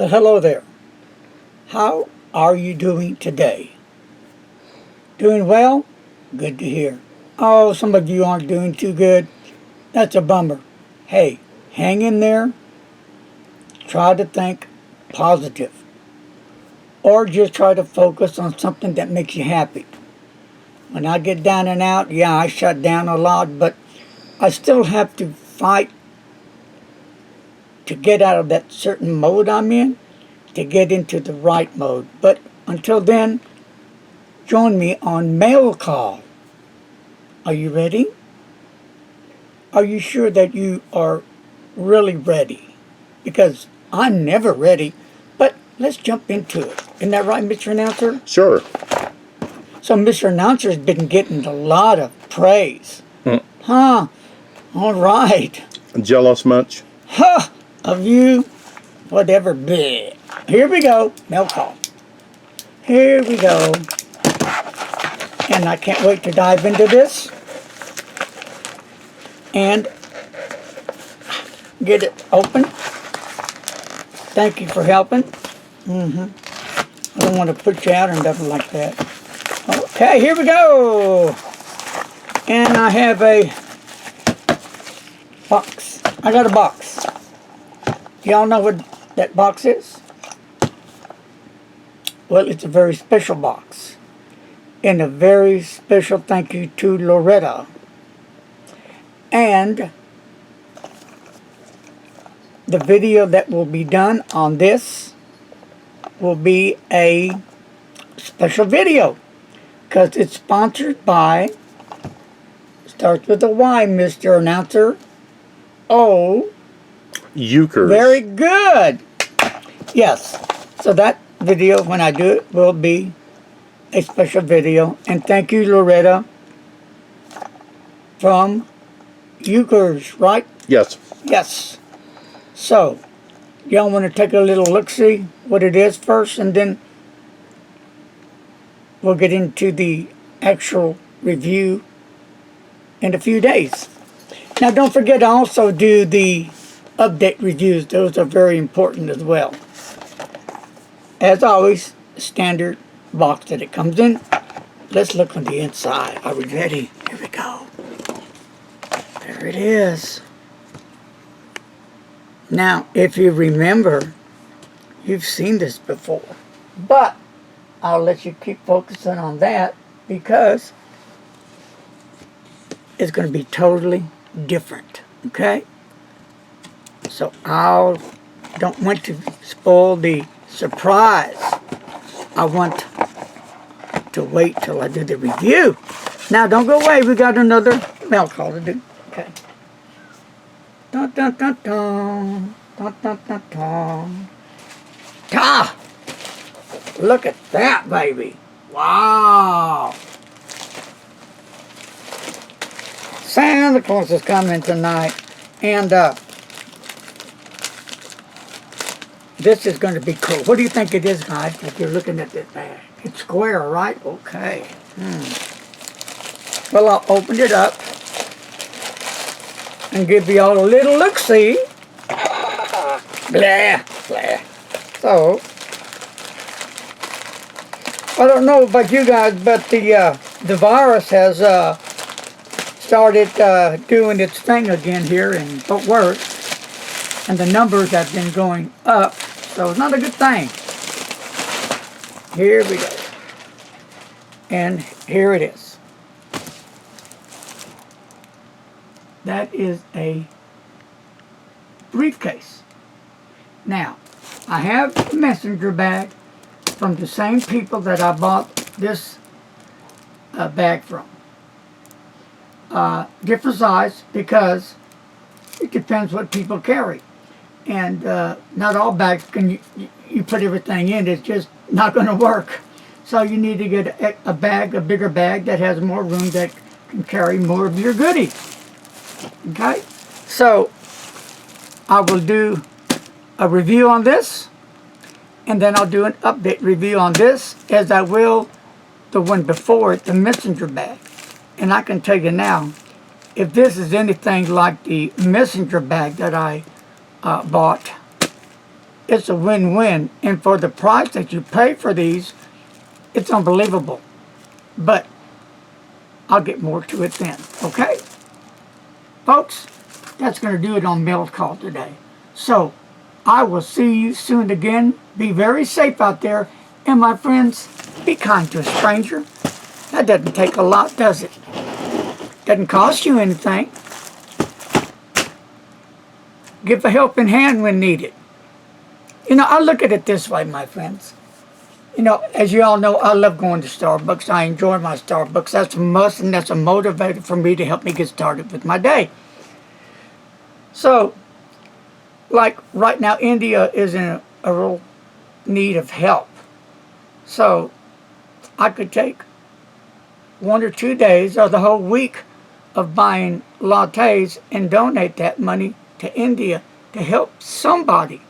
Well, hello there. How are you doing today? Doing well? Good to hear. Oh, some of you aren't doing too good. That's a bummer. Hey, hang in there. Try to think positive. Or just try to focus on something that makes you happy. When I get down and out, yeah, I shut down a lot, but I still have to fight to get out of that certain mode I'm in, to get into the right mode. But until then, join me on Mail Call. Are you ready? Are you sure that you are really ready? Because I'm never ready, but let's jump into it. Isn't that right, Mr. Announcer? Sure. So Mr. Announcer's been getting a lot of praise. Huh? All right. Jealous much? Huh? Of you? Whatever. Bleh. Here we go. Mail call. Here we go. And I can't wait to dive into this and get it open. Thank you for helping. I don't want to put you out or nothing like that. Okay, here we go. And I have a box. I got a box. Y'all know what that box is? Well, it's a very special box. And a very special thank you to Loretta. And the video that will be done on this will be a special video. Because it's sponsored by, starts with a Y, Mr. Announcer. Oh. Euchers. Very good. Yes. So that video, when I do it, will be a special video. And thank you, Loretta, from Euchers, right? Yes. Yes. So, y'all want to take a little look-see what it is first, and then we'll get into the actual review in a few days. Now, don't forget to also do the update reviews. Those are very important as well. As always, standard box that it comes in. Let's look on the inside. Are we ready? Here we go. There it is. Now, if you remember, you've seen this before. But I'll let you keep focusing on that because it's going to be totally different. Okay? So don't want to spoil the surprise. I want to wait till I do the review. Now don't go away. We got another mail call to do. Okay. Dun dun dun dun. Dun dun dun dun. Ta! Look at that, baby. Wow. Santa Claus is coming tonight. And this is going to be cool. What do you think it is, guys, if you're looking at this bag? It's square, right? Okay. Well, I'll open it up and give you all a little look-see. Blah, blah. So, I don't know about you guys, but the virus has started doing its thing again here in Fort Worth. And the numbers have been going up, so it's not a good thing. Here we go. And here it is. That is a briefcase. Now, I have a messenger bag from the same people that I bought this bag from. Different size because it depends what people carry. And not all bags can you put everything in. It's just not going to work. So you need to get a bigger bag that has more room that can carry more of your goodies. Okay? So I will do a review on this, and then I'll do an update review on this, as I will the one before it, the messenger bag. And I can tell you now, if this is anything like the messenger bag that I bought, it's a win-win. And for the price that you pay for these, it's unbelievable. But I'll get more to it then, okay? Folks, that's going to do it on Mail Call today. So, I will see you soon again. Be very safe out there. And my friends, be kind to a stranger. That doesn't take a lot, does it? Doesn't cost you anything. Give a helping hand when needed. You know, I look at it this way, my friends. You know, as you all know, I love going to Starbucks. I enjoy my Starbucks. That's a must, and that's a motivator for me to help me get started with my day. So, like right now, India is in a real need of help. So, I could take 1 or 2 days or the whole week of buying lattes and donate that money to India to help somebody.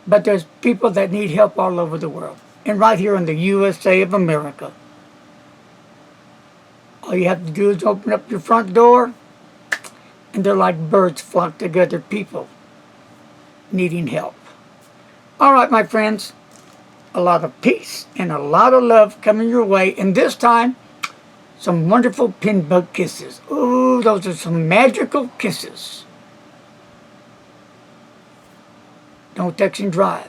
But there's people that need help all over the world. And right here in the USA of America. All you have to do is open up your front door, and they're like birds flock together, people needing help. All right, my friends, a lot of peace and a lot of love coming your way. And this time, some wonderful pin bug kisses. Ooh, those are some magical kisses. Don't text and drive.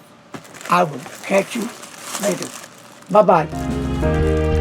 I will catch you later. Bye-bye.